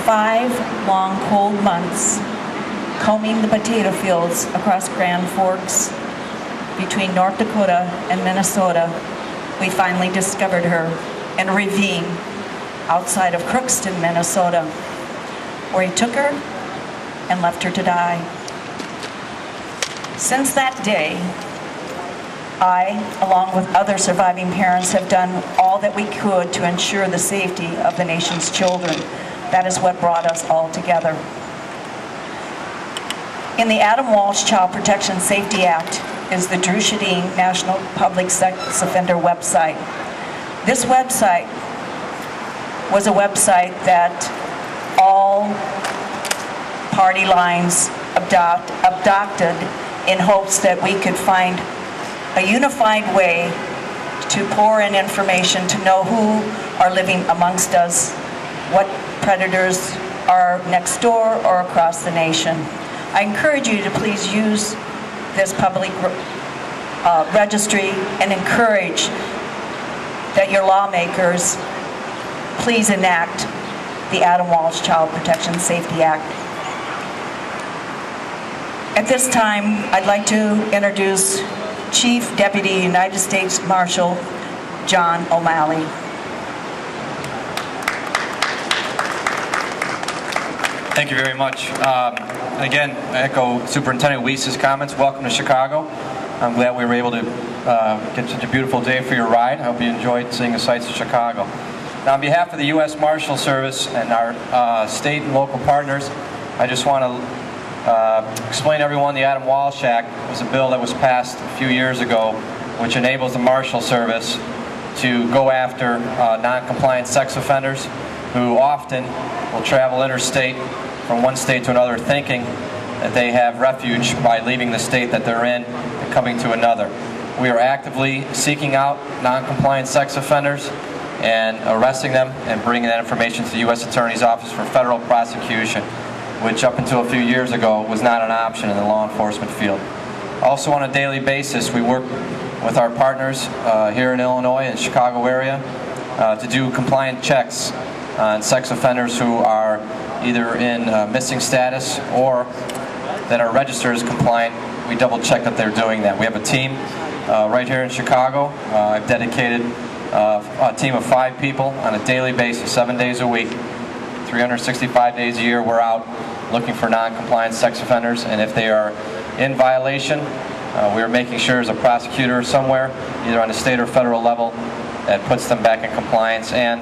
5 long cold months, combing the potato fields across Grand Forks between North Dakota and Minnesota, we finally discovered her in a ravine outside of Crookston, Minnesota, where he took her and left her to die. Since that day, I, along with other surviving parents, have done all that we could to ensure the safety of the nation's children. That is what brought us all together. In the Adam Walsh Child Protection Safety Act is the Dru Sjodin National Public Sex Offender website. This website was a website that all party lines adopted in hopes that we could find a unified way to pour in information to know who are living amongst us, what predators are next door or across the nation. I encourage you to please use this public registry and encourage that your lawmakers please enact the Adam Walsh Child Protection Safety Act. At this time, I'd like to introduce Chief Deputy United States Marshal John O'Malley. Thank you very much. Again, I echo Superintendent Weiss's comments. Welcome to Chicago. I'm glad we were able to get such a beautiful day for your ride. I hope you enjoyed seeing the sights of Chicago. Now, on behalf of the U.S. Marshal Service and our state and local partners, I just want to explain to everyone the Adam Walsh Act was a bill that was passed a few years ago which enables the Marshal Service to go after non-compliant sex offenders who often will travel interstate from one state to another thinking that they have refuge by leaving the state that they're in and coming to another. We are actively seeking out non-compliant sex offenders and arresting them and bringing that information to the U.S. Attorney's Office for federal prosecution, which up until a few years ago was not an option in the law enforcement field. Also, on a daily basis, we work with our partners here in Illinois and Chicago area to do compliant checks on sex offenders who are either in missing status or that are registered as compliant. We double check that they're doing that. We have a team right here in Chicago. I've dedicated a team of 5 people on a daily basis, 7 days a week. 365 days a year, we're out looking for non-compliant sex offenders, and if they are in violation, we're making sure there's a prosecutor somewhere, either on the state or federal level, that puts them back in compliance and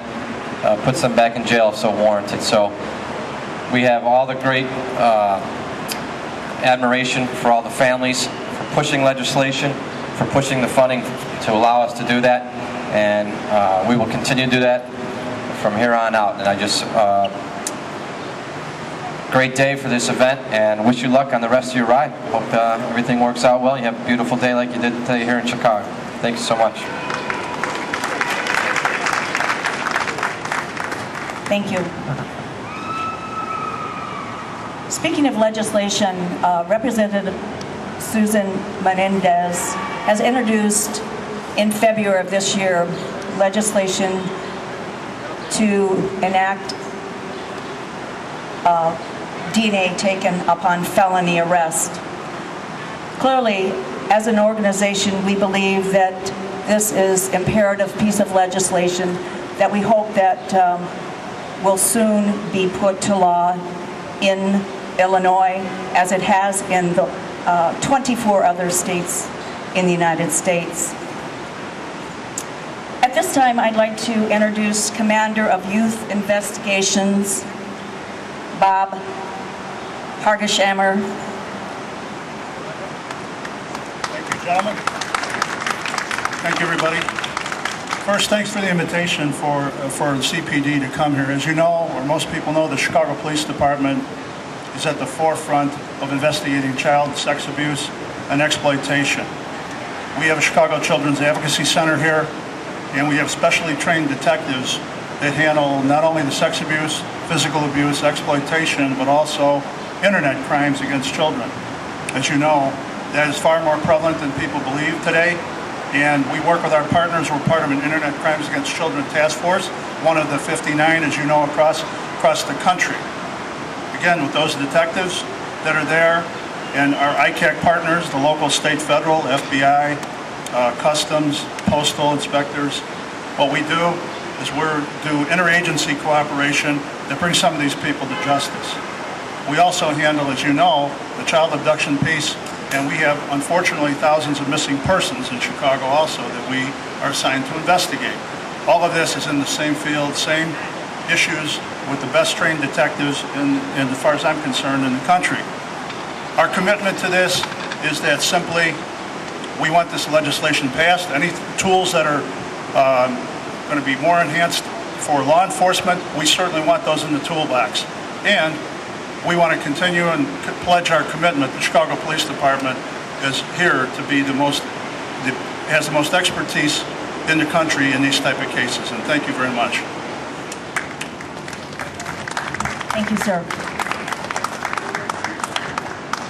puts them back in jail if so warranted. So we have all the great admiration for all the families for pushing legislation, for pushing the funding to allow us to do that, and we will continue to do that from here on out. And I just great day for this event, and wish you luck on the rest of your ride. Hope everything works out well. You have a beautiful day like you did today here in Chicago. Thank you so much. Thank you. Speaking of legislation, Representative Susan Menendez has introduced in February of this year legislation to enact DNA taken upon felony arrest. Clearly, as an organization, we believe that this is imperative piece of legislation that we hope that will soon be put to law in Illinois, as it has in the 24 other states in the United States. At this time, I'd like to introduce Commander of Youth Investigations, Bob Hargeshammer. Thank you, gentlemen. Thank you, everybody. First, thanks for the invitation for the CPD to come here. As you know, or most people know, the Chicago Police Department is at the forefront of investigating child sex abuse and exploitation. We have a Chicago Children's Advocacy Center here, and we have specially trained detectives that handle not only the sex abuse, physical abuse, exploitation, but also internet crimes against children. As you know, that is far more prevalent than people believe today, and we work with our partners. We're part of an Internet Crimes Against Children Task Force, one of the 59, as you know, across across the country. Again, with those detectives that are there and our ICAC partners, the local, state, federal, FBI, customs, postal inspectors, what we do is we do interagency cooperation that brings some of these people to justice. We also handle, as you know, the child abduction piece, and we have, unfortunately, thousands of missing persons in Chicago also that we are assigned to investigate. All of this is in the same field, same issues, with the best trained detectives, as far as I'm concerned, in the country. Our commitment to this is that simply we want this legislation passed. Any tools that are going to be more enhanced for law enforcement, we certainly want those in the toolbox. And we want to continue and pledge our commitment. The Chicago Police Department is here to be has the most expertise in the country in these type of cases. And thank you very much. Thank you, sir.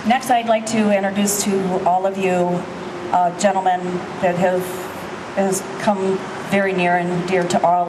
Next, I'd like to introduce to all of you a gentleman that has come very near and dear to all